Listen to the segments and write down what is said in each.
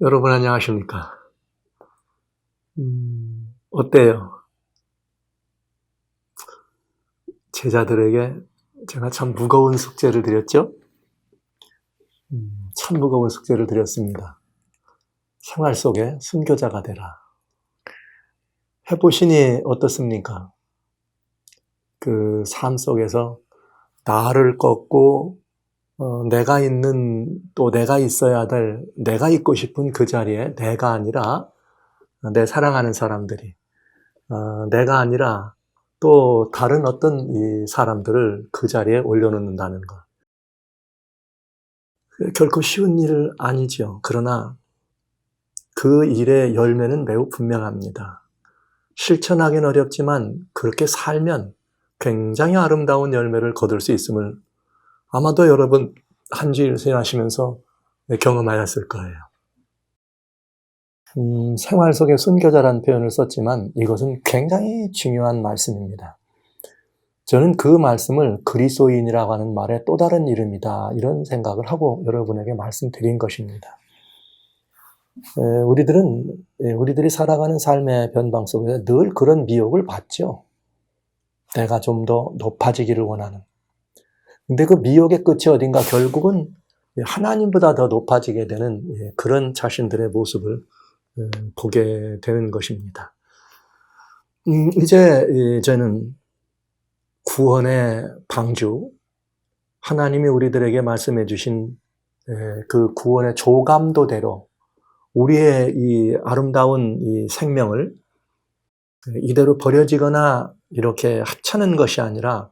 여러분 안녕하십니까? 어때요? 제자들에게 제가 참 무거운 숙제를 드렸죠? 참 무거운 숙제를 드렸습니다. 생활 속에 순교자가 되라. 해보시니 어떻습니까? 그 삶 속에서 나를 꺾고 내가 있는, 또 내가 있어야 될, 내가 있고 싶은 그 자리에 내가 아니라 내 사랑하는 사람들이, 내가 아니라 또 다른 어떤 이 사람들을 그 자리에 올려놓는다는 것. 결코 쉬운 일 아니죠. 그러나 그 일의 열매는 매우 분명합니다. 실천하기는 어렵지만 그렇게 살면 굉장히 아름다운 열매를 거둘 수 있음을 아마도 여러분 한 주일 수행하시면서 경험하였을 거예요. 생활 속에 순교자라는 표현을 썼지만 이것은 굉장히 중요한 말씀입니다. 저는 그 말씀을 그리스도인이라고 하는 말의 또 다른 이름이다, 이런 생각을 하고 여러분에게 말씀드린 것입니다. 우리들이 살아가는 삶의 변방 속에서 늘 그런 미혹을 받죠. 내가 좀 더 높아지기를 원하는. 근데 그 미혹의 끝이 어딘가 결국은 하나님보다 더 높아지게 되는 그런 자신들의 모습을 보게 되는 것입니다. 이제 저는 구원의 방주, 하나님이 우리들에게 말씀해 주신 그 구원의 조감도대로 우리의 이 아름다운 이 생명을 이대로 버려지거나 이렇게 하찮은 것이 아니라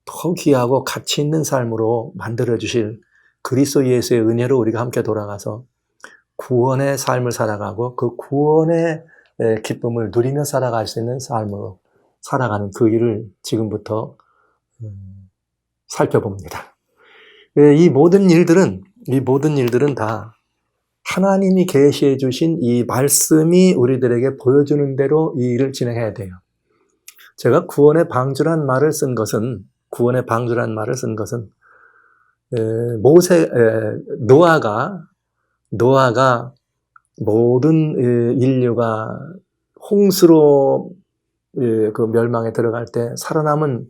더 귀하고 가치 있는 삶으로 만들어 주실 그리스도 예수의 은혜로 우리가 함께 돌아가서 구원의 삶을 살아가고 그 구원의 기쁨을 누리며 살아갈 수 있는 삶으로 살아가는 그 일을 지금부터 살펴봅니다. 이 모든 일들은 다 하나님이 계시해 주신 이 말씀이 우리들에게 보여주는 대로 이 일을 진행해야 돼요. 제가 구원의 방주란 말을 쓴 것은 노아가 모든 인류가 홍수로 그 멸망에 들어갈 때 살아남은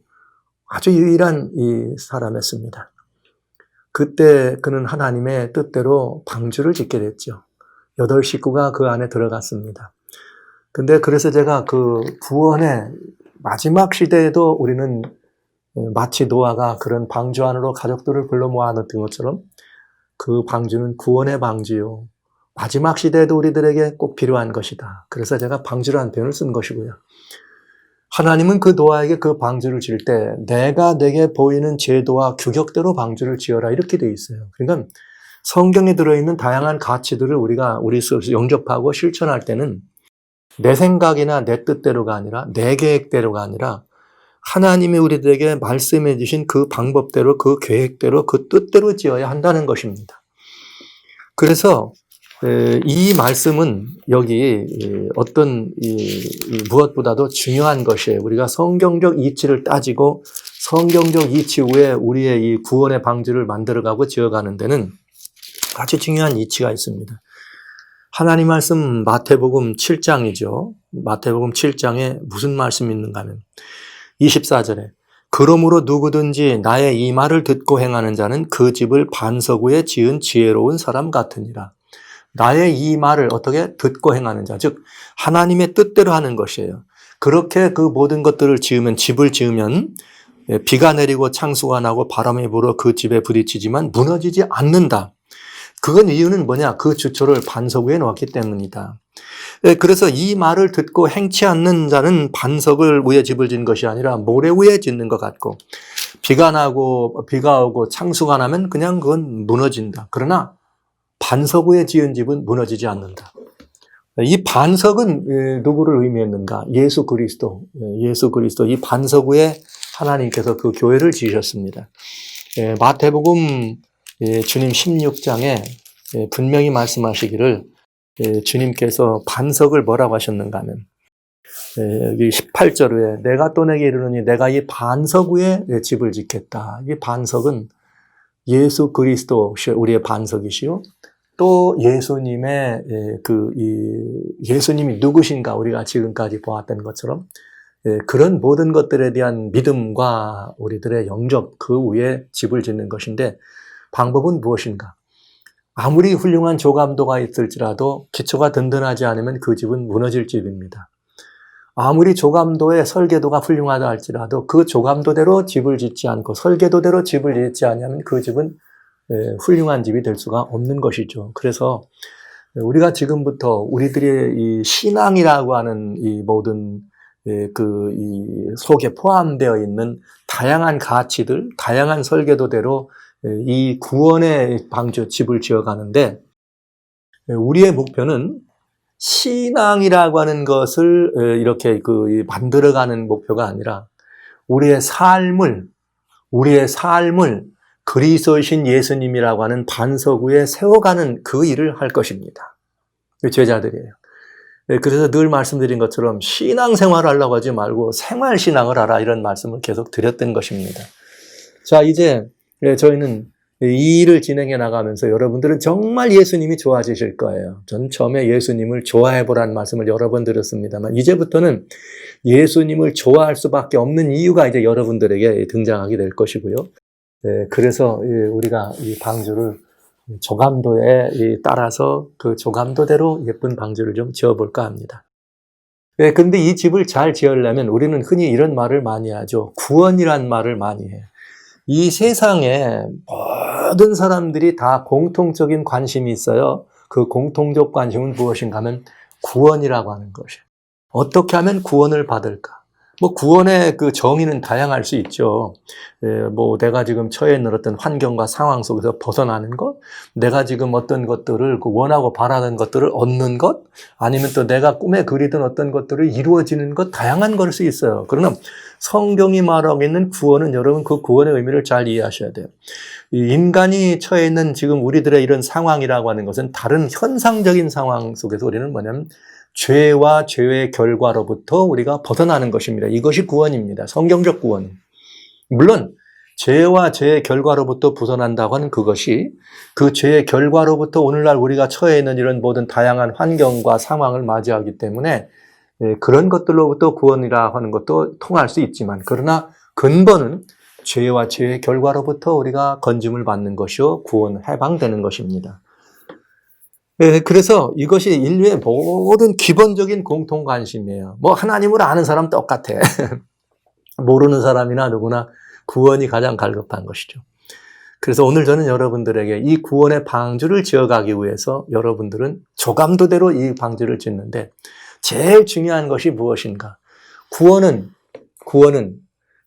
아주 유일한 이 사람이었습니다. 그때 그는 하나님의 뜻대로 방주를 짓게 됐죠. 8 식구가 그 안에 들어갔습니다. 근데 그래서 제가 그 구원의 마지막 시대에도 우리는 마치 노아가 그런 방주 안으로 가족들을 불러 모아놨던 것처럼 그 방주는 구원의 방주요. 마지막 시대에도 우리들에게 꼭 필요한 것이다. 그래서 제가 방주라는 표현을 쓴 것이고요. 하나님은 그 노아에게 그 방주를 지을 때 내가 내게 보이는 제도와 규격대로 방주를 지어라, 이렇게 되어 있어요. 그러니까 성경에 들어있는 다양한 가치들을 우리가 우리 속에서 영접하고 실천할 때는 내 생각이나 내 뜻대로가 아니라 내 계획대로가 아니라 하나님이 우리들에게 말씀해 주신 그 방법대로, 그 계획대로, 그 뜻대로 지어야 한다는 것입니다. 그래서 이 말씀은 여기 어떤 무엇보다도 중요한 것이에요. 우리가 성경적 이치를 따지고 성경적 이치 후에 우리의 이 구원의 방주를 만들어가고 지어가는 데는 아주 중요한 이치가 있습니다. 하나님 말씀 마태복음 7장이죠. 마태복음 7장에 무슨 말씀이 있는가 하면 24절에 그러므로 누구든지 나의 이 말을 듣고 행하는 자는 그 집을 반석 위에 지은 지혜로운 사람 같으니라. 나의 이 말을 어떻게 듣고 행하는 자, 즉 하나님의 뜻대로 하는 것이에요. 그렇게 그 모든 것들을 집을 지으면 비가 내리고 창수가 나고 바람이 불어 그 집에 부딪히지만 무너지지 않는다. 그건 이유는 뭐냐? 그 주초를 반석 위에 놓았기 때문이다. 그래서 이 말을 듣고 행치 않는 자는 반석을 위에 집을 짓는 것이 아니라 모래 위에 짓는 것 같고, 비가 오고 창수가 나면 그냥 그건 무너진다. 그러나 반석 위에 지은 집은 무너지지 않는다. 이 반석은 누구를 의미했는가? 예수 그리스도. 이 반석 위에 하나님께서 그 교회를 지으셨습니다. 마태복음 주님 16장에 분명히 말씀하시기를 주님께서 반석을 뭐라고 하셨는가 하면 여기 18절 후에 내가 또 내게 이르노니 내가 이 반석 위에 집을 짓겠다. 이 반석은 예수 그리스도 우리의 반석이시요. 또 예수님의 예수님이 누구신가 우리가 지금까지 보았던 것처럼 그런 모든 것들에 대한 믿음과 우리들의 영접 그 위에 집을 짓는 것인데 방법은 무엇인가? 아무리 훌륭한 조감도가 있을지라도 기초가 든든하지 않으면 그 집은 무너질 집입니다. 아무리 조감도의 설계도가 훌륭하다 할지라도 그 조감도대로 집을 짓지 않고 설계도대로 집을 짓지 않으면 그 집은 훌륭한 집이 될 수가 없는 것이죠. 그래서 우리가 지금부터 우리들의 이 신앙이라고 하는 이 모든 이 속에 포함되어 있는 다양한 가치들, 다양한 설계도대로 이 구원의 방주 집을 지어가는데 우리의 목표는 신앙이라고 하는 것을 이렇게 만들어가는 목표가 아니라 우리의 삶을 그리스도이신 예수님이라고 하는 반석 위에 세워가는 그 일을 할 것입니다. 제자들이에요. 그래서 늘 말씀드린 것처럼 신앙생활을 하려고 하지 말고 생활신앙을 하라 이런 말씀을 계속 드렸던 것입니다. 자, 이제 저희는 이 일을 진행해 나가면서 여러분들은 정말 예수님이 좋아지실 거예요. 전 처음에 예수님을 좋아해 보라는 말씀을 여러 번 드렸습니다만 이제부터는 예수님을 좋아할 수밖에 없는 이유가 이제 여러분들에게 등장하게 될 것이고요. 그래서 우리가 이 방주를 조감도에 따라서 그 조감도대로 예쁜 방주를 좀 지어볼까 합니다. 그런데 이 집을 잘 지으려면 우리는 흔히 이런 말을 많이 하죠. 구원이란 말을 많이 해요. 이 세상에 모든 사람들이 다 공통적인 관심이 있어요. 그 공통적 관심은 무엇인가 하면 구원이라고 하는 것이에요. 어떻게 하면 구원을 받을까? 구원의 그 정의는 다양할 수 있죠. 내가 지금 처해 있는 어떤 환경과 상황 속에서 벗어나는 것, 내가 지금 어떤 것들을 원하고 바라는 것들을 얻는 것, 아니면 또 내가 꿈에 그리던 어떤 것들을 이루어지는 것, 다양한 걸 수 있어요. 그러나 성경이 말하고 있는 구원은 여러분 그 구원의 의미를 잘 이해하셔야 돼요. 이 인간이 처해 있는 지금 우리들의 이런 상황이라고 하는 것은 다른 현상적인 상황 속에서 우리는 뭐냐면 죄와 죄의 결과로부터 우리가 벗어나는 것입니다. 이것이 구원입니다. 성경적 구원. 물론 죄와 죄의 결과로부터 벗어난다고 하는 그것이 그 죄의 결과로부터 오늘날 우리가 처해 있는 이런 모든 다양한 환경과 상황을 맞이하기 때문에 그런 것들로부터 구원이라 하는 것도 통할 수 있지만 그러나 근본은 죄와 죄의 결과로부터 우리가 건짐을 받는 것이요 구원, 해방되는 것입니다. 그래서 이것이 인류의 모든 기본적인 공통 관심이에요. 하나님을 아는 사람 똑같아. 모르는 사람이나 누구나 구원이 가장 갈급한 것이죠. 그래서 오늘 저는 여러분들에게 이 구원의 방주를 지어가기 위해서 여러분들은 조감도대로 이 방주를 짓는데 제일 중요한 것이 무엇인가? 구원은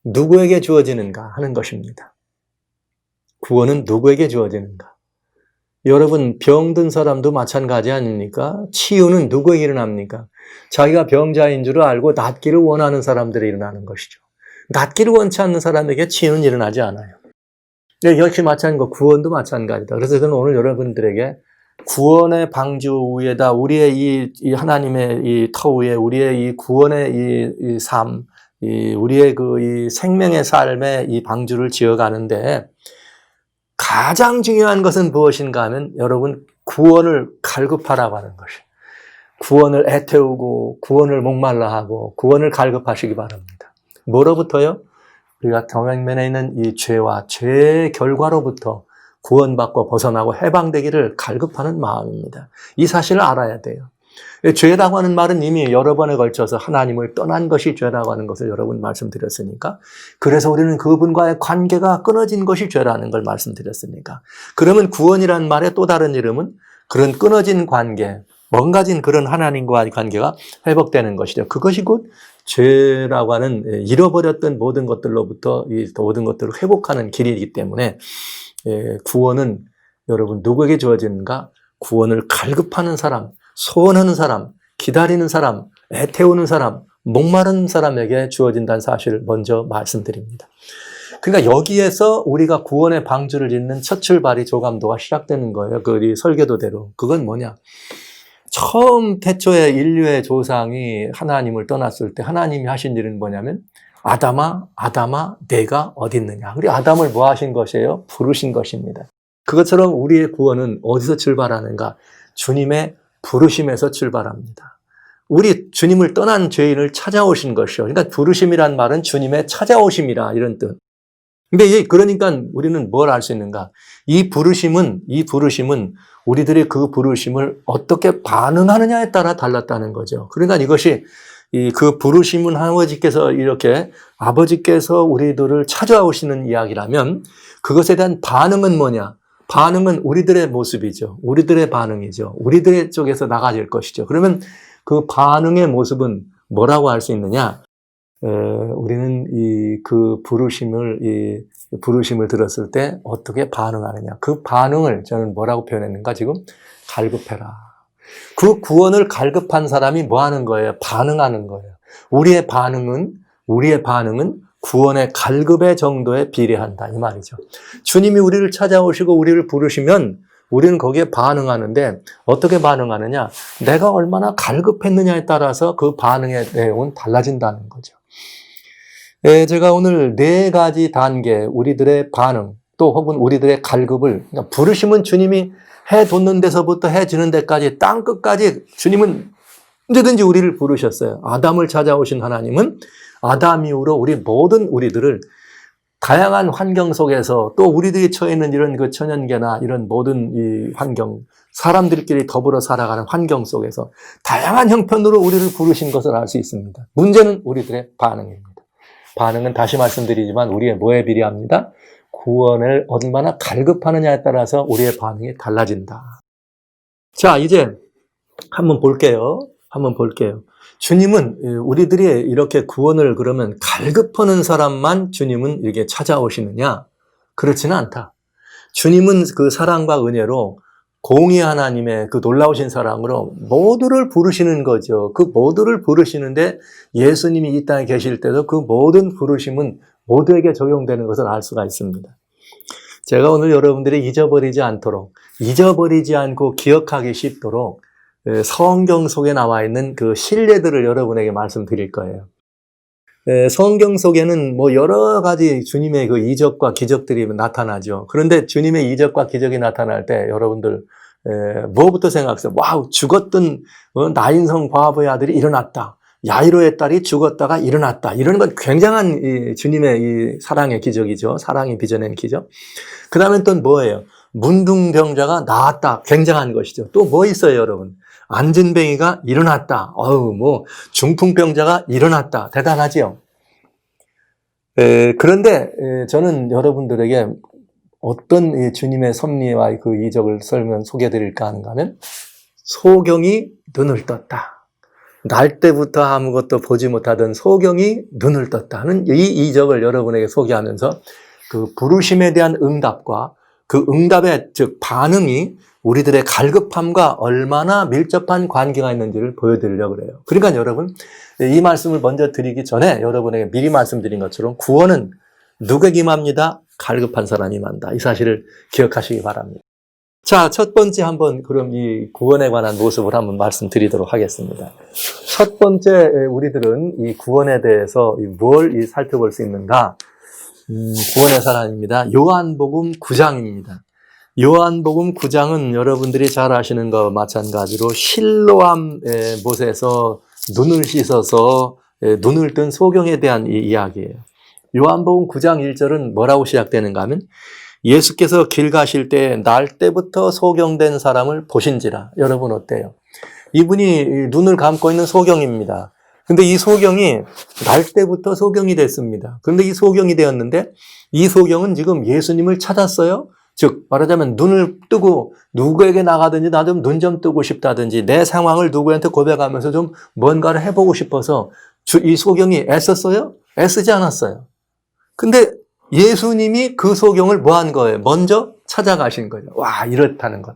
누구에게 주어지는가 하는 것입니다. 구원은 누구에게 주어지는가? 여러분 병든 사람도 마찬가지 아닙니까? 치유는 누구에게 일어납니까? 자기가 병자인 줄 알고 낫기를 원하는 사람들이 일어나는 것이죠. 낫기를 원치 않는 사람에게 치유는 일어나지 않아요. 역시 마찬가지고 구원도 마찬가지다. 그래서 저는 오늘 여러분들에게 구원의 방주 위에다 우리의 이 하나님의 이 터 위에 우리의 이 구원의 이 삶, 우리의 이 생명의 삶의 이 방주를 지어가는데 가장 중요한 것은 무엇인가 하면 여러분 구원을 갈급하라고 하는 것이에요. 구원을 애태우고 구원을 목말라 하고 구원을 갈급하시기 바랍니다. 뭐로부터요? 우리가 경영면에 있는 이 죄와 죄의 결과로부터 구원받고 벗어나고 해방되기를 갈급하는 마음입니다. 이 사실을 알아야 돼요. 죄라고 하는 말은 이미 여러 번에 걸쳐서 하나님을 떠난 것이 죄라고 하는 것을 여러분 말씀드렸으니까 그래서 우리는 그분과의 관계가 끊어진 것이 죄라는 걸 말씀드렸으니까 그러면 구원이라는 말의 또 다른 이름은 그런 끊어진 관계, 망가진 그런 하나님과의 관계가 회복되는 것이죠. 그것이 곧 죄라고 하는 잃어버렸던 모든 것들로부터 이 모든 것들을 회복하는 길이기 때문에 구원은 여러분 누구에게 주어지는가? 구원을 갈급하는 사람, 소원하는 사람, 기다리는 사람, 애태우는 사람, 목마른 사람에게 주어진다는 사실을 먼저 말씀드립니다. 그러니까 여기에서 우리가 구원의 방주를 짓는 첫 출발이 조감도가 시작되는 거예요. 그 설계도대로. 그건 뭐냐? 처음 태초에 인류의 조상이 하나님을 떠났을 때 하나님이 하신 일은 뭐냐면 아담아, 내가 어디 있느냐. 우리 아담을 뭐 하신 것이에요? 부르신 것입니다. 그것처럼 우리의 구원은 어디서 출발하는가? 주님의 부르심에서 출발합니다. 우리 주님을 떠난 죄인을 찾아오신 것이요. 그러니까 부르심이란 말은 주님의 찾아오심이라 이런 뜻. 근데 그러니까 우리는 뭘 알 수 있는가? 이 부르심은 우리들의 그 부르심을 어떻게 반응하느냐에 따라 달랐다는 거죠. 그러니까 이것이 그 부르심은 아버지께서 우리들을 찾아오시는 이야기라면 그것에 대한 반응은 뭐냐? 반응은 우리들의 모습이죠. 우리들의 반응이죠. 우리들의 쪽에서 나가질 것이죠. 그러면 그 반응의 모습은 뭐라고 할 수 있느냐? 우리는 그 부르심을 들었을 때 어떻게 반응하느냐. 그 반응을 저는 뭐라고 표현했는가? 지금 갈급해라. 그 구원을 갈급한 사람이 뭐 하는 거예요? 반응하는 거예요. 우리의 반응은 구원의 갈급의 정도에 비례한다. 이 말이죠. 주님이 우리를 찾아오시고 우리를 부르시면 우리는 거기에 반응하는데 어떻게 반응하느냐? 내가 얼마나 갈급했느냐에 따라서 그 반응의 내용은 달라진다는 거죠. 제가 오늘 4가지 단계, 우리들의 반응, 또 혹은 우리들의 갈급을, 그러니까 부르심은 주님이 해 돋는 데서부터 해 지는 데까지 땅 끝까지 주님은 언제든지 우리를 부르셨어요. 아담을 찾아오신 하나님은 아담 이후로 우리들을 다양한 환경 속에서 또 우리들이 처해 있는 이런 그 천연계나 이런 모든 이 환경, 사람들끼리 더불어 살아가는 환경 속에서 다양한 형편으로 우리를 부르신 것을 알 수 있습니다. 문제는 우리들의 반응입니다. 반응은 다시 말씀드리지만 우리의 뭐에 비례합니다? 구원을 얼마나 갈급하느냐에 따라서 우리의 반응이 달라진다. 자, 이제 한번 볼게요. 주님은 우리들이 이렇게 구원을 그러면 갈급하는 사람만 주님은 이렇게 찾아오시느냐? 그렇지는 않다. 주님은 그 사랑과 은혜로 공의 하나님의 그 놀라우신 사랑으로 모두를 부르시는 거죠. 그 모두를 부르시는데 예수님이 이 땅에 계실 때도 그 모든 부르심은 모두에게 적용되는 것을 알 수가 있습니다. 제가 오늘 여러분들이 잊어버리지 않고 기억하기 쉽도록 성경 속에 나와 있는 그 신뢰들을 여러분에게 말씀드릴 거예요. 성경 속에는 뭐 여러 가지 주님의 그 이적과 기적들이 나타나죠. 그런데 주님의 이적과 기적이 나타날 때 여러분들 뭐부터 생각하세요? 와우, 죽었던 나인성 과부의 아들이 일어났다. 야이로의 딸이 죽었다가 일어났다. 이런 건 굉장한 주님의 이 사랑의 기적이죠. 사랑이 빚어낸 기적. 그 다음엔 또 뭐예요? 문둥병자가 나았다. 굉장한 것이죠. 또 뭐 있어요, 여러분? 안진뱅이가 일어났다. 중풍병자가 일어났다. 대단하지요? 그런데 저는 여러분들에게 어떤 주님의 섭리와 그 이적을 소개해드릴까 하는가 하면 소경이 눈을 떴다. 날 때부터 아무것도 보지 못하던 소경이 눈을 떴다 하는 이 이적을 여러분에게 소개하면서 그 부르심에 대한 응답과 그 응답의 즉 반응이 우리들의 갈급함과 얼마나 밀접한 관계가 있는지를 보여드리려고 그래요. 그러니까 여러분, 이 말씀을 먼저 드리기 전에 여러분에게 미리 말씀드린 것처럼 구원은 누구에게 임합니다? 갈급한 사람이 임한다. 이 사실을 기억하시기 바랍니다. 자, 첫 번째 한번 그럼 이 구원에 관한 모습을 한번 말씀드리도록 하겠습니다. 첫 번째 우리들은 이 구원에 대해서 뭘 살펴볼 수 있는가? 구원의 사람입니다. 요한복음 9장입니다. 요한복음 9장은 여러분들이 잘 아시는 것과 마찬가지로 실로암 못에서 눈을 씻어서 눈을 뜬 소경에 대한 이야기예요. 요한복음 9장 1절은 뭐라고 시작되는가 하면 예수께서 길 가실 때 날 때부터 소경된 사람을 보신지라. 여러분 어때요? 이분이 눈을 감고 있는 소경입니다. 근데 이 소경이 날 때부터 소경이 됐습니다. 그런데 이 소경이 되었는데 이 소경은 지금 예수님을 찾았어요. 즉 말하자면 눈을 뜨고 누구에게 나가든지 나 좀 눈 좀 뜨고 싶다든지 내 상황을 누구한테 고백하면서 좀 뭔가를 해보고 싶어서 이 소경이 애썼어요? 애쓰지 않았어요. 근데 예수님이 그 소경을 뭐 한 거예요? 먼저 찾아가신 거죠. 와, 이렇다는 것.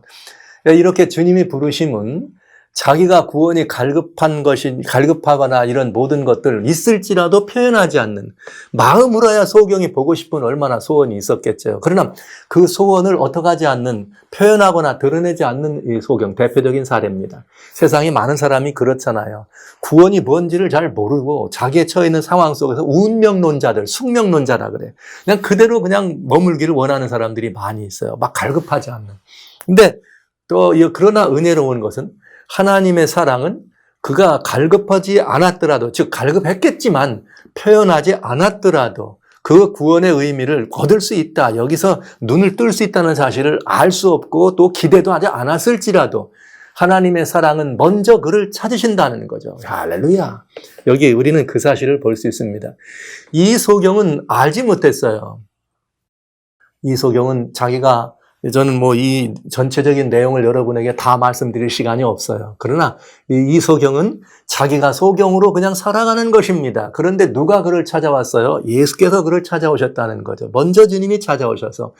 이렇게 주님이 부르심은 자기가 구원이 갈급하거나 이런 모든 것들 있을지라도 표현하지 않는, 마음으로야 소경이 보고 싶은 얼마나 소원이 있었겠죠. 그러나 그 소원을 어떻게 하지 않는, 표현하거나 드러내지 않는 이 소경, 대표적인 사례입니다. 세상에 많은 사람이 그렇잖아요. 구원이 뭔지를 잘 모르고 자기에 처해 있는 상황 속에서 운명론자들, 숙명론자라 그래. 그냥 그대로 그냥 머물기를 원하는 사람들이 많이 있어요. 막 갈급하지 않는. 근데 또 그러나 은혜로운 것은 하나님의 사랑은 그가 갈급하지 않았더라도, 즉 갈급했겠지만 표현하지 않았더라도 그 구원의 의미를 거둘 수 있다, 여기서 눈을 뜰 수 있다는 사실을 알 수 없고 또 기대도 하지 않았을지라도 하나님의 사랑은 먼저 그를 찾으신다는 거죠. 할렐루야. 여기 우리는 그 사실을 볼 수 있습니다. 이 소경은 알지 못했어요. 이 소경은 자기가, 저는 뭐 이 전체적인 내용을 여러분에게 다 말씀드릴 시간이 없어요. 그러나 이 소경은 자기가 소경으로 그냥 살아가는 것입니다. 그런데 누가 그를 찾아왔어요? 예수께서 그를 찾아오셨다는 거죠. 먼저 주님이 찾아오셔서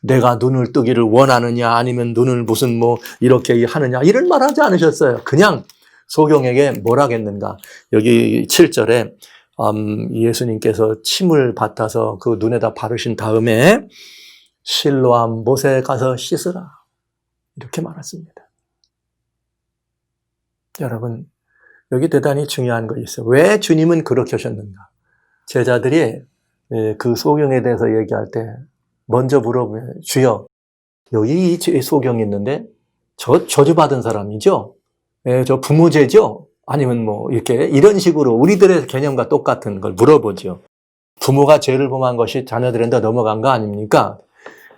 내가 눈을 뜨기를 원하느냐, 아니면 눈을 무슨 뭐 이렇게 하느냐, 이런 말 하지 않으셨어요. 그냥 소경에게 뭐라겠는가. 여기 7절에 예수님께서 침을 뱉어서 그 눈에다 바르신 다음에 실로암 못에 가서 씻으라, 이렇게 말했습니다. 여러분, 여기 대단히 중요한 것이 있어요. 왜 주님은 그렇게 하셨는가? 제자들이 그 소경에 대해서 얘기할 때 먼저 물어보면, 주여, 여기 이 소경이 있는데 저주받은 사람이죠? 저 부모제죠? 아니면 뭐 이렇게 이런 식으로 우리들의 개념과 똑같은 걸 물어보죠. 부모가 죄를 범한 것이 자녀들한테 넘어간 거 아닙니까?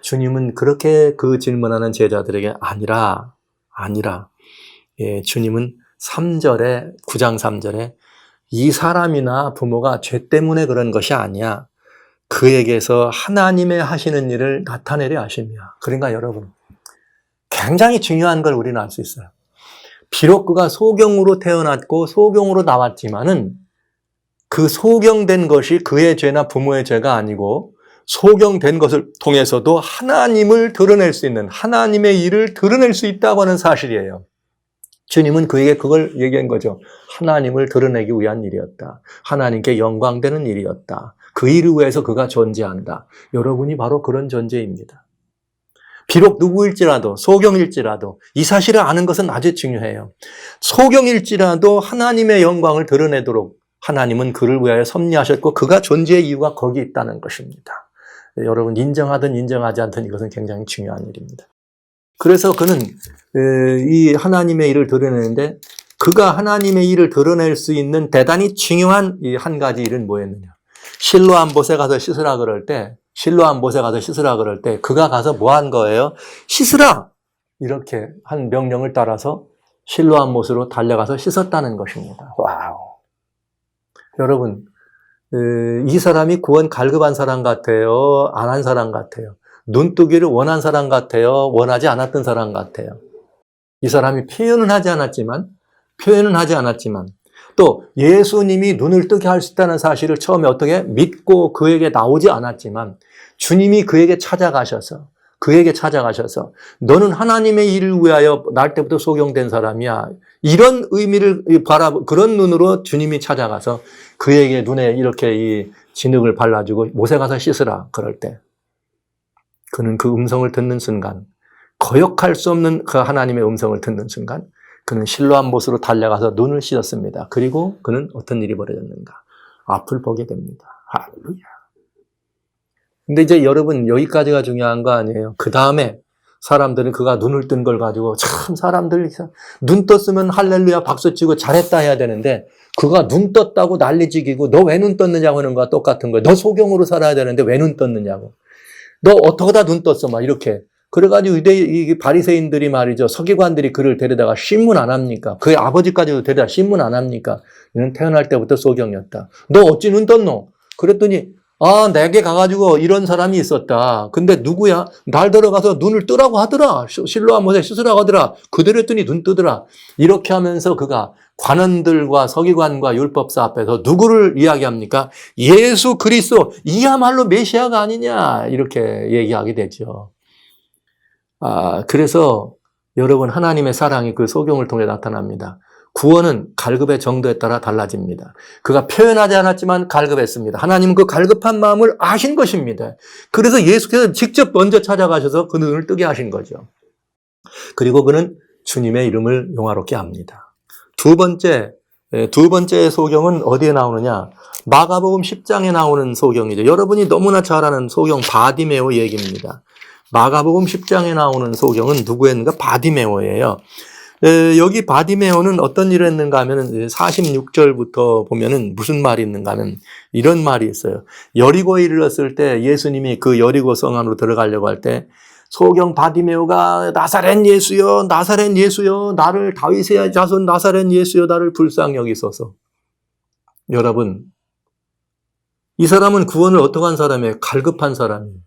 주님은 그렇게 그 질문하는 제자들에게 아니라, 주님은 3절에, 9장 3절에 이 사람이나 부모가 죄 때문에 그런 것이 아니야. 그에게서 하나님의 하시는 일을 나타내려 하시며. 그러니까 여러분, 굉장히 중요한 걸 우리는 알 수 있어요. 비록 그가 소경으로 태어났고 소경으로 나왔지만은 그 소경된 것이 그의 죄나 부모의 죄가 아니고 소경된 것을 통해서도 하나님을 드러낼 수 있는, 하나님의 일을 드러낼 수 있다고 하는 사실이에요. 주님은 그에게 그걸 얘기한 거죠. 하나님을 드러내기 위한 일이었다. 하나님께 영광되는 일이었다. 그 일을 위해서 그가 존재한다. 여러분이 바로 그런 존재입니다. 비록 누구일지라도, 소경일지라도 이 사실을 아는 것은 아주 중요해요. 소경일지라도 하나님의 영광을 드러내도록 하나님은 그를 위하여 섭리하셨고 그가 존재의 이유가 거기 있다는 것입니다. 여러분, 인정하든 인정하지 않든 이것은 굉장히 중요한 일입니다. 그래서 그는 이 하나님의 일을 드러내는데, 그가 하나님의 일을 드러낼 수 있는 대단히 중요한 이 한 가지 일은 뭐였느냐. 실로암 못에 가서 씻으라 그럴 때, 그가 가서 뭐 한 거예요? 씻으라! 이렇게 한 명령을 따라서 실로암 못으로 달려가서 씻었다는 것입니다. 와우. 여러분, 이 사람이 구원 갈급한 사람 같아요? 안 한 사람 같아요? 눈뜨기를 원한 사람 같아요? 원하지 않았던 사람 같아요? 이 사람이 표현은 하지 않았지만 또 예수님이 눈을 뜨게 할 수 있다는 사실을 처음에 어떻게 믿고 그에게 나오지 않았지만 주님이 그에게 찾아가셔서 너는 하나님의 일을 위하여 날 때부터 소경된 사람이야. 이런 의미를 그런 눈으로 주님이 찾아가서 그에게 눈에 이렇게 이 진흙을 발라주고 못에 가서 씻으라 그럴 때 그는 그 음성을 듣는 순간, 거역할 수 없는 그 하나님의 음성을 듣는 순간 그는 실로암 못으로 달려가서 눈을 씻었습니다. 그리고 그는 어떤 일이 벌어졌는가? 앞을 보게 됩니다. 할렐루야. 근데 이제 여러분, 여기까지가 중요한 거 아니에요. 그 다음에 사람들은 그가 눈을 뜬 걸 가지고 참 사람들 눈 떴으면 할렐루야 박수치고 잘했다 해야 되는데 그가 눈 떴다고 난리지기고 너 왜 눈 떴느냐고 하는 거와 똑같은 거예요. 너 소경으로 살아야 되는데 왜 눈 떴느냐고. 너 어떡하다 눈 떴어 막 이렇게. 그래가지고 이 바리새인들이 말이죠. 서기관들이 그를 데려다가 신문 안 합니까? 그의 아버지까지도 데려다 신문 안 합니까? 이는 태어날 때부터 소경이었다. 너 어찌 눈 떴노? 그랬더니 내게 가가지고 이런 사람이 있었다. 근데 누구야? 날 들어가서 눈을 뜨라고 하더라. 실로암 못에 씻으라고 하더라. 그대로 했더니 눈 뜨더라. 이렇게 하면서 그가 관원들과 서기관과 율법사 앞에서 누구를 이야기합니까? 예수 그리스도, 이야말로 메시아가 아니냐. 이렇게 얘기하게 되죠. 그래서 여러분, 하나님의 사랑이 그 소경을 통해 나타납니다. 구원은 갈급의 정도에 따라 달라집니다. 그가 표현하지 않았지만 갈급했습니다. 하나님은 그 갈급한 마음을 아신 것입니다. 그래서 예수께서 직접 먼저 찾아가셔서 그 눈을 뜨게 하신 거죠. 그리고 그는 주님의 이름을 용화롭게 합니다. 두 번째 소경은 어디에 나오느냐? 마가복음 10장에 나오는 소경이죠. 여러분이 너무나 잘 아는 소경 바디메오 얘기입니다. 마가복음 10장에 나오는 소경은 누구였는가? 바디메오예요. 여기 바디메오는 어떤 일을 했는가 하면 46절부터 보면은 무슨 말이 있는가 하면 이런 말이 있어요. 여리고에 이르렀을 때 예수님이 그 여리고 성 안으로 들어가려고 할 때 소경 바디메오가 나사렛 예수여, 나사렛 예수여, 나를 다윗의 자손 나사렛 예수여, 나를 불쌍히 여기소서. 여러분, 이 사람은 구원을 어떻게 한 사람이에요? 갈급한 사람이에요.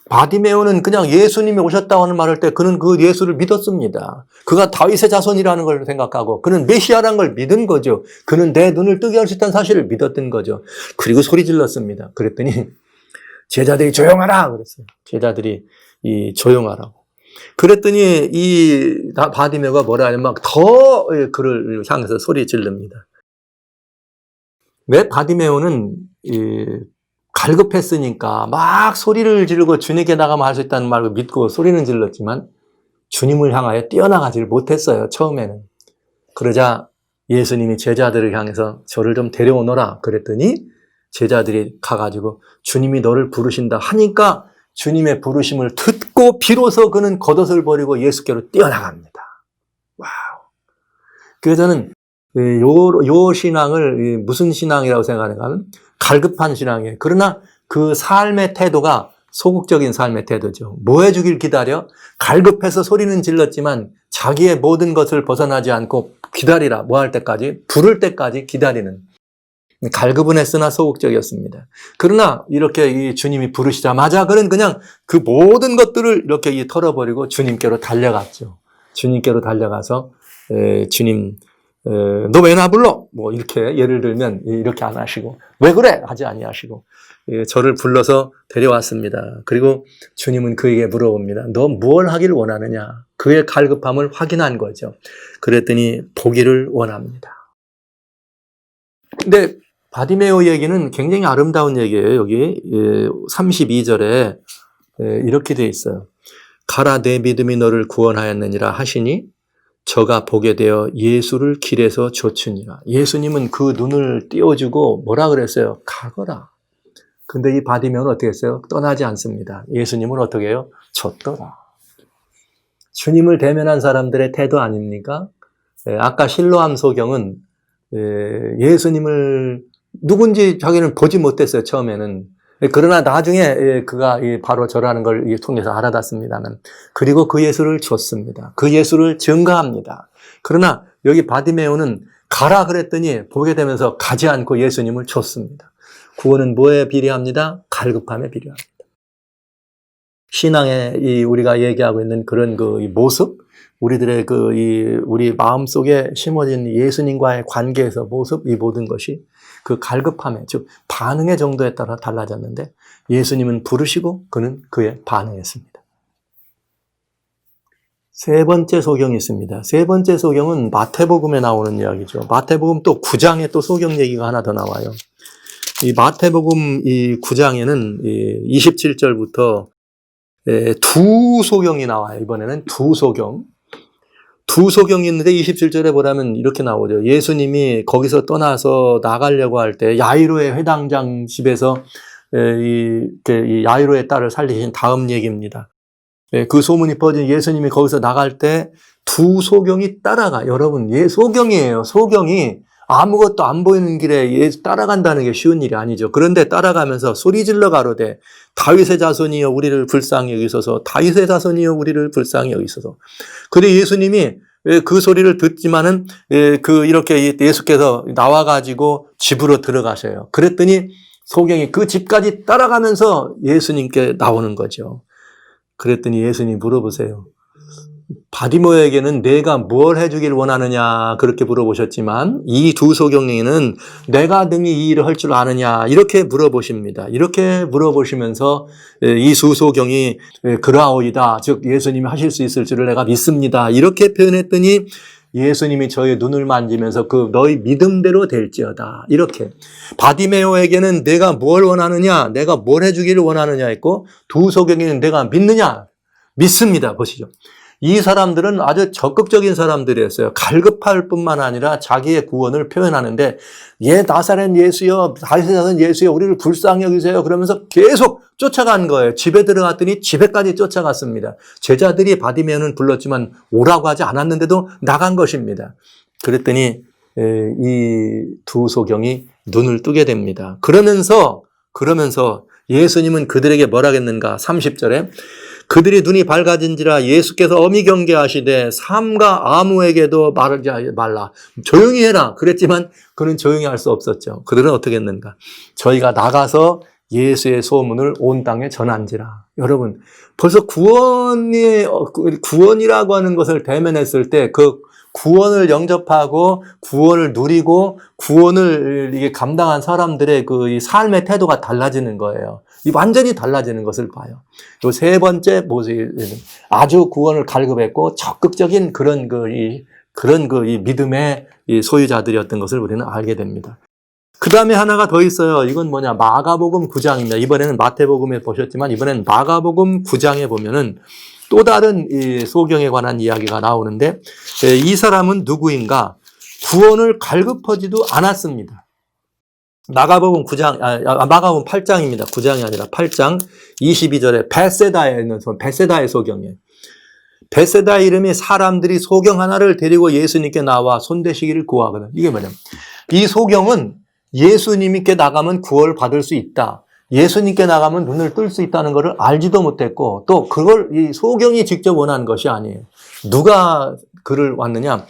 바디메오는 그냥 예수님이 오셨다고 하는 말할 때 그는 그 예수를 믿었습니다. 그가 다윗의 자손이라는 걸 생각하고 그는 메시아라는 걸 믿은 거죠. 그는 내 눈을 뜨게 할 수 있다는 사실을 믿었던 거죠. 그리고 소리 질렀습니다. 그랬더니 제자들이 조용하라 그랬어요. 제자들이 조용하라고. 그랬더니 이 바디메오가 뭐라 하냐면 막 더 그를 향해서 소리 지릅니다. 왜? 바디메오는 갈급했으니까 막 소리를 지르고 주님께 나가면 할 수 있다는 말을 믿고 소리는 질렀지만 주님을 향하여 뛰어나가지를 못했어요. 처음에는. 그러자 예수님이 제자들을 향해서 저를 좀 데려오너라 그랬더니 제자들이 가가지고 주님이 너를 부르신다 하니까 주님의 부르심을 듣고 비로소 그는 겉옷을 버리고 예수께로 뛰어나갑니다. 와우. 그래서 저는 요 신앙을 무슨 신앙이라고 생각하는가 하면 갈급한 신앙이에요. 그러나 그 삶의 태도가 소극적인 삶의 태도죠. 뭐 해주길 기다려? 갈급해서 소리는 질렀지만 자기의 모든 것을 벗어나지 않고 기다리라. 뭐 할 때까지? 부를 때까지 기다리는. 갈급은 했으나 소극적이었습니다. 그러나 이렇게 이 주님이 부르시자마자 그는 그냥 그 모든 것들을 이렇게 털어버리고 주님께로 달려갔죠. 주님께로 달려가서 주님 너 왜 나 불러? 뭐 이렇게 예를 들면 이렇게 안 하시고 왜 그래? 하지 아니하시고 저를 불러서 데려왔습니다. 그리고 주님은 그에게 물어봅니다. 너 무엇을 하기를 원하느냐? 그의 갈급함을 확인한 거죠. 그랬더니 보기를 원합니다. 근데 바디메오 얘기는 굉장히 아름다운 얘기예요. 여기 32절에 이렇게 돼 있어요. 가라 내 믿음이 너를 구원하였느니라 하시니 저가 보게 되어 예수를 길에서 좇으니라. 예수님은 그 눈을 띄워주고 뭐라 그랬어요? 가거라. 근데 이 바디메오는 어떻게 했어요? 떠나지 않습니다. 예수님은 어떻게 해요? 좇더라. 주님을 대면한 사람들의 태도 아닙니까? 아까 실로암 소경은 예수님을 누군지 자기는 보지 못했어요. 처음에는. 그러나 나중에 그가 바로 저라는 걸 통해서 알아듣습니다만 그리고 그 예수를 줬습니다. 그 예수를 증거합니다. 그러나 여기 바디메오는 가라 그랬더니 보게 되면서 가지 않고 예수님을 줬습니다. 구원은 뭐에 비례합니다? 갈급함에 비례합니다. 신앙에 우리가 얘기하고 있는 그런 그 모습, 우리들의 우리 마음속에 심어진 예수님과의 관계에서 모습, 이 모든 것이 그 갈급함에, 즉 반응의 정도에 따라 달라졌는데 예수님은 부르시고 그는 그에 반응했습니다. 세 번째 소경이 있습니다. 세 번째 소경은 마태복음에 나오는 이야기죠. 마태복음 또 9장에 또 소경 얘기가 하나 더 나와요. 이 마태복음 이 9장에는 27절부터 두 소경이 나와요. 이번에는 두 소경. 두 소경이 있는데 27절에 보라면 이렇게 나오죠. 예수님이 거기서 떠나서 나가려고 할 때 야이로의 회당장 집에서 이 야이로의 딸을 살리신 다음 얘기입니다. 그 소문이 퍼진 예수님이 거기서 나갈 때 두 소경이 따라가. 여러분, 소경이에요. 소경이 아무것도 안 보이는 길에 예수 따라간다는 게 쉬운 일이 아니죠. 그런데 따라가면서 소리 질러 가로되 다윗의 자손이여 우리를 불쌍히 여기소서, 다윗의 자손이여 우리를 불쌍히 여기소서. 그런데 예수님이 그 소리를 듣지만은 이렇게 예수께서 나와가지고 집으로 들어가셔요. 그랬더니 소경이 그 집까지 따라가면서 예수님께 나오는 거죠. 그랬더니 예수님이 물어보세요. 바디모에게는 내가 뭘 해주길 원하느냐 그렇게 물어보셨지만 이 두 소경에는 내가 능히 이 일을 할 줄 아느냐 이렇게 물어보십니다. 이렇게 물어보시면서 이 두 소경이 그라오이다, 즉 예수님이 하실 수 있을 줄을 내가 믿습니다, 이렇게 표현했더니 예수님이 저의 눈을 만지면서 그 너희 믿음대로 될지어다, 이렇게. 바디메오에게는 내가 뭘 원하느냐, 내가 뭘 해주기를 원하느냐 했고, 두 소경에는 내가 믿느냐, 믿습니다. 보시죠. 이 사람들은 아주 적극적인 사람들이었어요. 갈급할 뿐만 아니라 자기의 구원을 표현하는데, 나사렛 예수여, 다윗의 예수여, 우리를 불쌍히 여기세요, 그러면서 계속 쫓아간 거예요. 집에 들어갔더니 집에까지 쫓아갔습니다. 제자들이 바디메오는 불렀지만 오라고 하지 않았는데도 나간 것입니다. 그랬더니 이 두 소경이 눈을 뜨게 됩니다. 그러면서 예수님은 그들에게 뭐라 했는가? 30절에 그들이 눈이 밝아진지라 예수께서 엄히 경계하시되 삼가 아무에게도 말하지 말라. 조용히 해라. 그랬지만 그는 조용히 할 수 없었죠. 그들은 어떻게 했는가? 저희가 나가서 예수의 소문을 온 땅에 전한지라. 여러분, 벌써 구원이라고 하는 것을 대면했을 때 그 구원을 영접하고 구원을 누리고 구원을 이게 감당한 사람들의 그 이 삶의 태도가 달라지는 거예요. 이 완전히 달라지는 것을 봐요. 또 세 번째 모습은 아주 구원을 갈급했고 적극적인 그런 이 믿음의 이 소유자들이었던 것을 우리는 알게 됩니다. 그 다음에 하나가 더 있어요. 이건 뭐냐? 마가복음 9장입니다. 이번에는 마태복음에 보셨지만 이번엔 마가복음 9장에 보면은 또 다른 이 소경에 관한 이야기가 나오는데, 이 사람은 누구인가? 구원을 갈급하지도 않았습니다. 마가복음 8장입니다. 9장이 아니라 8장 22절에 베세다에 있는 베세다의 소경이에요. 베세다 이름이 사람들이 소경 하나를 데리고 예수님께 나와 손대시기를 구하거든. 이게 뭐냐면 이 소경은 예수님께 나가면 구원을 받을 수 있다, 예수님께 나가면 눈을 뜰 수 있다는 것을 알지도 못했고, 또 그걸 이 소경이 직접 원한 것이 아니에요. 누가 그를 왔느냐?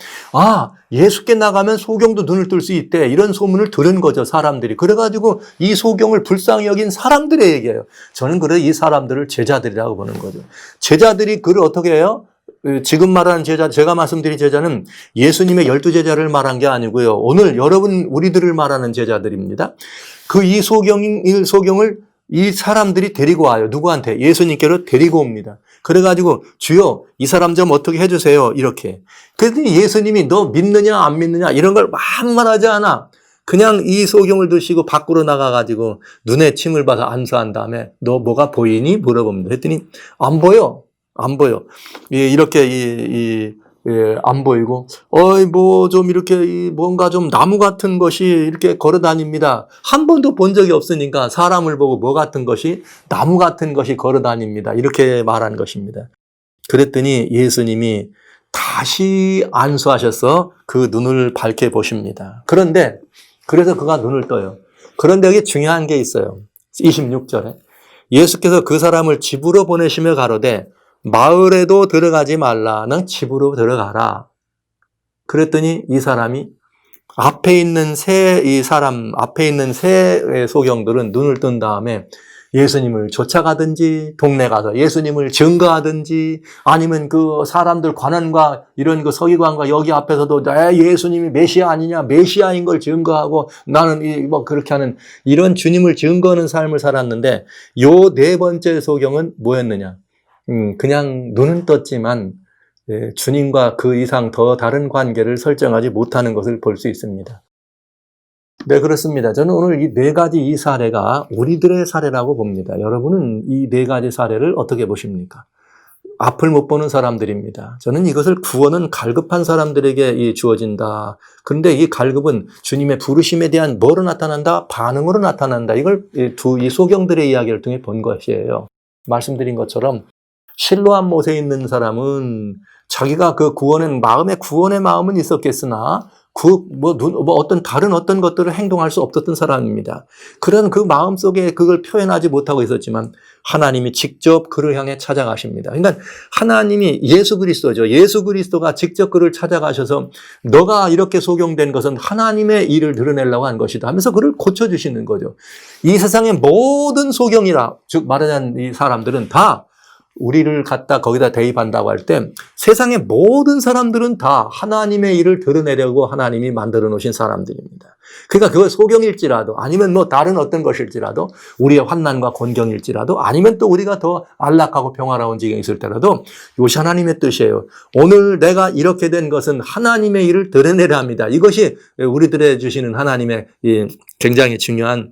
예수께 나가면 소경도 눈을 뜰 수 있대, 이런 소문을 들은 거죠, 사람들이. 그래가지고 이 소경을 불쌍히 여긴 사람들의 얘기예요. 저는 그래서 이 사람들을 제자들이라고 보는 거죠. 제자들이 그를 어떻게 해요? 지금 말하는 제자, 제가 말씀드린 제자는 예수님의 12제자를 말한 게 아니고요. 오늘 우리들을 말하는 제자들입니다. 이 소경을 이 사람들이 데리고 와요. 누구한테? 예수님께로 데리고 옵니다. 그래가지고 주여 이 사람 좀 어떻게 해주세요, 이렇게. 그랬더니 예수님이 너 믿느냐 안 믿느냐 이런 걸 막 말하지 않아. 그냥 이 소경을 드시고 밖으로 나가가지고 눈에 침을 봐서 안수한 다음에 너 뭐가 보이니? 물어봅니다. 했더니 안 보여. 이렇게 안 보이고, 좀 이렇게 뭔가 좀 나무 같은 것이 이렇게 걸어 다닙니다. 한 번도 본 적이 없으니까 사람을 보고 뭐 같은 것이, 나무 같은 것이 걸어 다닙니다, 이렇게 말한 것입니다. 그랬더니 예수님이 다시 안수하셔서 그 눈을 밝게 보십니다. 그래서 그가 눈을 떠요. 그런데 여기 중요한 게 있어요. 26절에 예수께서 그 사람을 집으로 보내시며 가로되 마을에도 들어가지 말라. 넌 집으로 들어가라. 그랬더니 이 사람이 앞에 있는 세 소경들은 눈을 뜬 다음에 예수님을 쫓아가든지 동네 가서 예수님을 증거하든지 아니면 그 사람들 관원과 이런 그 서기관과 여기 앞에서도 예수님이 메시아 아니냐, 메시아인 걸 증거하고 나는 그렇게 하는 이런 주님을 증거하는 삶을 살았는데, 요 네 번째 소경은 뭐였느냐? 그냥 눈은 떴지만 주님과 그 이상 더 다른 관계를 설정하지 못하는 것을 볼 수 있습니다. 네, 그렇습니다. 저는 오늘 이 네 가지 이 사례가 우리들의 사례라고 봅니다. 여러분은 이 네 가지 사례를 어떻게 보십니까? 앞을 못 보는 사람들입니다. 저는 이것을 구원은 갈급한 사람들에게 주어진다. 그런데 이 갈급은 주님의 부르심에 대한 뭐로 나타난다? 반응으로 나타난다. 이걸 이 소경들의 이야기를 통해 본 것이에요. 말씀드린 것처럼 실로암 못에 있는 사람은 자기가 그 구원의 마음은 있었겠으나 다른 어떤 것들을 행동할 수 없었던 사람입니다. 그런 그 마음 속에 그걸 표현하지 못하고 있었지만 하나님이 직접 그를 향해 찾아가십니다. 그러니까 하나님이 예수 그리스도죠. 예수 그리스도가 직접 그를 찾아가셔서 너가 이렇게 소경된 것은 하나님의 일을 드러내려고 한 것이다 하면서 그를 고쳐주시는 거죠. 이 세상의 모든 소경이라, 즉 말하자면 이 사람들은 다 우리를 갖다 거기다 대입한다고 할 때 세상의 모든 사람들은 다 하나님의 일을 드러내려고 하나님이 만들어 놓으신 사람들입니다. 그러니까 그거 소경일지라도 아니면 뭐 다른 어떤 것일지라도 우리의 환난과 곤경일지라도 아니면 또 우리가 더 안락하고 평화로운 지경에 있을 때라도 이것이 하나님의 뜻이에요. 오늘 내가 이렇게 된 것은 하나님의 일을 드러내려 합니다. 이것이 우리들의 주시는 하나님의 굉장히 중요한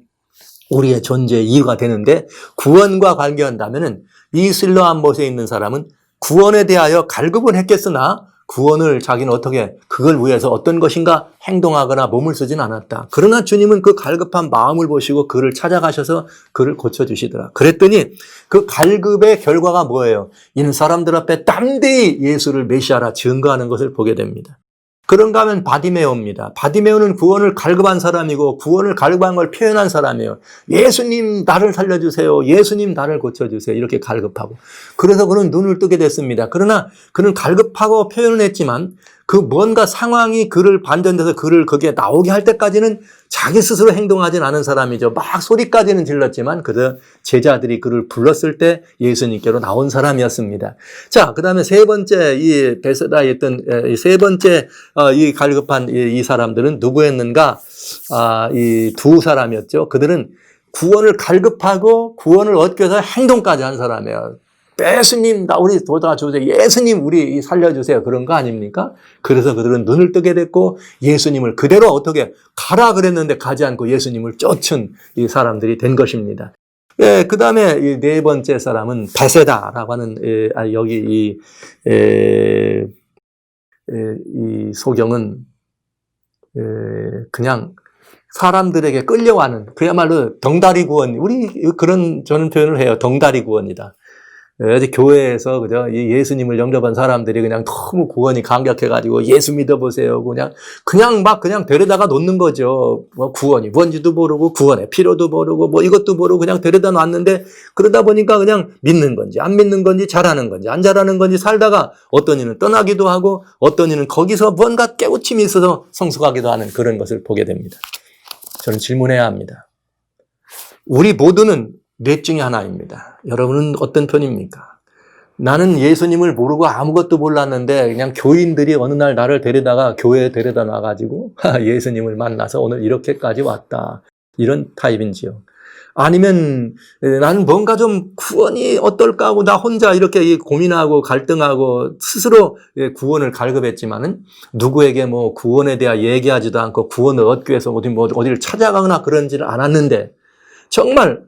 우리의 존재의 이유가 되는데 구원과 관계한다면은 이 실로암 못에 있는 사람은 구원에 대하여 갈급은 했겠으나 구원을 자기는 어떻게 그걸 위해서 어떤 것인가 행동하거나 몸을 쓰진 않았다. 그러나 주님은 그 갈급한 마음을 보시고 그를 찾아가셔서 그를 고쳐주시더라. 그랬더니 그 갈급의 결과가 뭐예요? 이는 사람들 앞에 담대히 예수를 메시아라 증거하는 것을 보게 됩니다. 그런가 하면 바디메오입니다. 바디메오는 구원을 갈급한 사람이고 구원을 갈급한 걸 표현한 사람이에요. 예수님 나를 살려주세요. 예수님 나를 고쳐주세요. 이렇게 갈급하고. 그래서 그는 눈을 뜨게 됐습니다. 그러나 그는 갈급하고 표현을 했지만 그 뭔가 상황이 그를 반전돼서 그를 거기에 나오게 할 때까지는 자기 스스로 행동하진 않은 사람이죠. 막 소리까지는 질렀지만 그래서 제자들이 그를 불렀을 때 예수님께로 나온 사람이었습니다. 자, 그 다음에 세 번째 이 베세다에 있던 세 번째 이 갈급한 이 사람들은 누구였는가? 이 두 사람이었죠. 그들은 구원을 갈급하고 구원을 얻기 위해서 행동까지 한 사람이에요. 예수님, 나 우리 도와주세요. 예수님, 우리 살려주세요. 그런 거 아닙니까? 그래서 그들은 눈을 뜨게 됐고 예수님을 그대로 어떻게 가라 그랬는데 가지 않고 예수님을 쫓은 이 사람들이 된 것입니다. 예, 그 다음에 이 네 번째 사람은 베세다라고 하는 여기 이 소경은 그냥 사람들에게 끌려가는 그야말로 덩다리 구원. 우리 그런 저는 표현을 해요. 덩다리 구원이다. 어제 교회에서 그죠 예수님을 영접한 사람들이 그냥 너무 구원이 감격해가지고 예수 믿어보세요. 그냥 데려다가 놓는 거죠. 뭐 구원이 뭔지도 모르고 구원의 필요도 모르고 뭐 이것도 모르고 그냥 데려다 놨는데 그러다 보니까 그냥 믿는 건지 안 믿는 건지 잘하는 건지 안 잘하는 건지 살다가 어떤 이는 떠나기도 하고 어떤 이는 거기서 뭔가 깨우침이 있어서 성숙하기도 하는 그런 것을 보게 됩니다. 저는 질문해야 합니다. 우리 모두는 넷 중에 하나입니다. 여러분은 어떤 편입니까? 나는 예수님을 모르고 아무것도 몰랐는데 그냥 교인들이 어느 날 나를 데려다가 교회에 데려다 놔가지고 예수님을 만나서 오늘 이렇게까지 왔다. 이런 타입인지요. 아니면 나는 뭔가 좀 구원이 어떨까 하고 나 혼자 이렇게 고민하고 갈등하고 스스로 구원을 갈급했지만은 누구에게 뭐 구원에 대해 얘기하지도 않고 구원을 얻기 위해서 어디를 찾아가거나 그런지를 않았는데 정말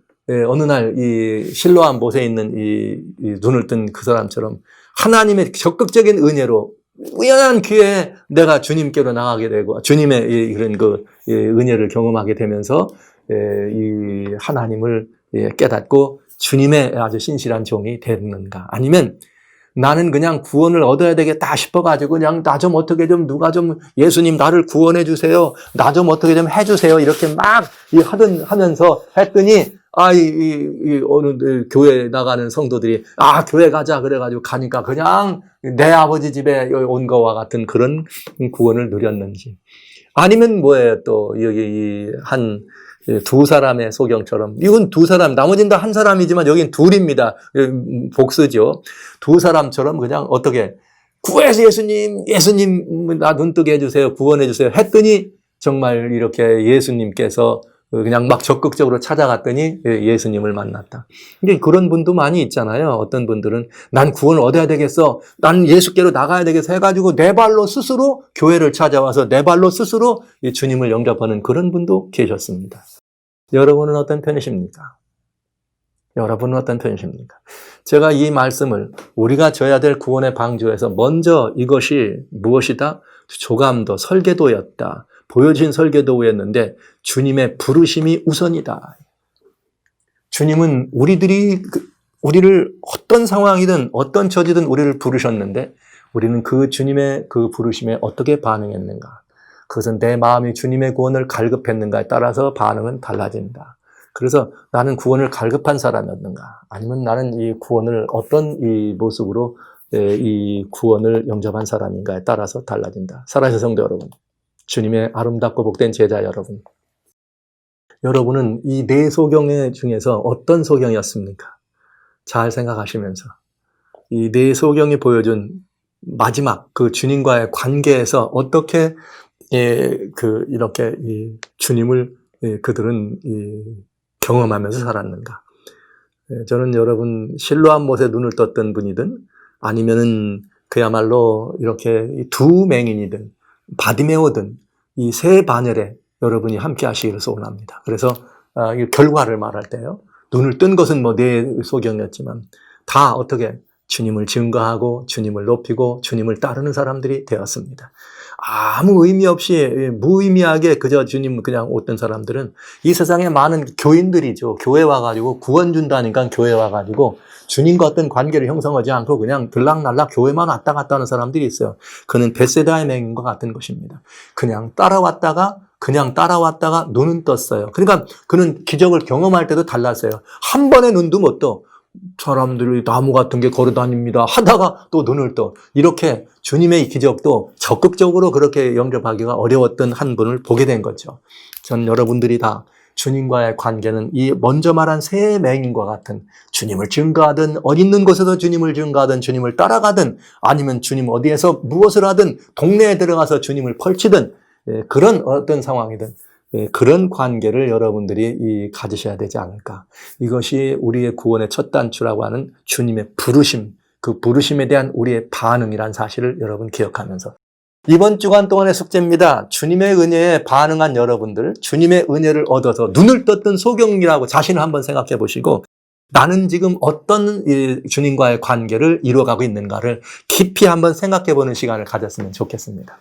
어느 날 이 실로암 못에 있는 이 눈을 뜬 그 사람처럼 하나님의 적극적인 은혜로 우연한 기회에 내가 주님께로 나가게 되고 주님의 이런 그 은혜를 경험하게 되면서 이 하나님을 깨닫고 주님의 아주 신실한 종이 됐는가? 아니면 나는 그냥 구원을 얻어야 되겠다 싶어가지고 그냥 나 좀 어떻게 좀 누가 좀 예수님 나를 구원해 주세요. 나 좀 어떻게 좀 해주세요. 이렇게 막 하면서 했더니 어느 교회 나가는 성도들이 교회 가자 그래가지고 가니까 그냥 내 아버지 집에 온 거와 같은 그런 구원을 누렸는지 아니면 뭐예요 또 여기 한 두 사람의 소경처럼 이건 두 사람 나머지는 다 한 사람이지만 여긴 둘입니다. 복수죠. 두 사람처럼 그냥 어떻게 구해서 예수님 나 눈뜨게 해주세요. 구원해 주세요. 했더니 정말 이렇게 예수님께서 그냥 막 적극적으로 찾아갔더니 예수님을 만났다. 이게 그런 분도 많이 있잖아요. 어떤 분들은 난 구원을 얻어야 되겠어. 난 예수께로 나가야 되겠어 해가지고 내 발로 스스로 교회를 찾아와서 내 발로 스스로 주님을 영접하는 그런 분도 계셨습니다. 여러분은 어떤 편이십니까? 여러분은 어떤 편이십니까? 제가 이 말씀을 우리가 져야 될 구원의 방주에서 먼저 이것이 무엇이다? 조감도 설계도였다. 보여진 설계도였는데 주님의 부르심이 우선이다. 주님은 우리를 어떤 상황이든 어떤 처지든 우리를 부르셨는데 우리는 그 주님의 그 부르심에 어떻게 반응했는가? 그것은 내 마음이 주님의 구원을 갈급했는가에 따라서 반응은 달라진다. 그래서 나는 구원을 갈급한 사람이었는가? 아니면 나는 이 구원을 어떤 이 모습으로 이 구원을 영접한 사람인가에 따라서 달라진다. 사랑하는 성도 여러분, 주님의 아름답고 복된 제자 여러분, 여러분은 이 네 소경 중에서 어떤 소경이었습니까? 잘 생각하시면서 이 뇌소경이 보여준 마지막 그 주님과의 관계에서 어떻게 이렇게 이 주님을 그들은 경험하면서 살았는가. 저는 여러분 실로암 못에 눈을 떴던 분이든 아니면은 그야말로 이렇게 두 맹인이든 바디메오든 이 세 반열에 여러분이 함께 하시기를 소원합니다. 그래서 이 결과를 말할 때요. 눈을 뜬 것은 뭐 뇌소경이었지만 다 어떻게 주님을 증거하고 주님을 높이고 주님을 따르는 사람들이 되었습니다. 아무 의미 없이 무의미하게 그저 주님 그냥 오던 사람들은 이 세상에 많은 교인들이죠. 교회 와가지고 구원 준다니까 교회 와가지고 주님과 어떤 관계를 형성하지 않고 그냥 들락날락 교회만 왔다 갔다 하는 사람들이 있어요. 그는 벳세다의 맹인과 같은 것입니다. 그냥 따라왔다가 눈은 떴어요. 그러니까 그는 기적을 경험할 때도 달랐어요. 한 번에 눈도 못 떠. 사람들이 나무 같은 게 걸어다닙니다 하다가 또 눈을 떠. 이렇게 주님의 기적도 적극적으로 그렇게 영접하기가 어려웠던 한 분을 보게 된 거죠. 전 여러분들이 다 주님과의 관계는 이 먼저 말한 세 맹인과 같은 주님을 증거하든 어디 있는 곳에서 주님을 증거하든 주님을 따라가든 아니면 주님 어디에서 무엇을 하든 동네에 들어가서 주님을 펼치든 그런 어떤 상황이든 그런 관계를 여러분들이 가지셔야 되지 않을까. 이것이 우리의 구원의 첫 단추라고 하는 주님의 부르심, 그 부르심에 대한 우리의 반응이란 사실을 여러분 기억하면서 이번 주간 동안의 숙제입니다. 주님의 은혜에 반응한 여러분들, 주님의 은혜를 얻어서 눈을 떴던 소경이라고 자신을 한번 생각해 보시고 나는 지금 어떤 주님과의 관계를 이루어가고 있는가를 깊이 한번 생각해 보는 시간을 가졌으면 좋겠습니다.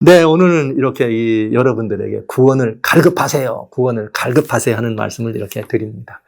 네, 오늘은 이렇게 여러분들에게 구원을 갈급하세요. 구원을 갈급하세요 하는 말씀을 이렇게 드립니다.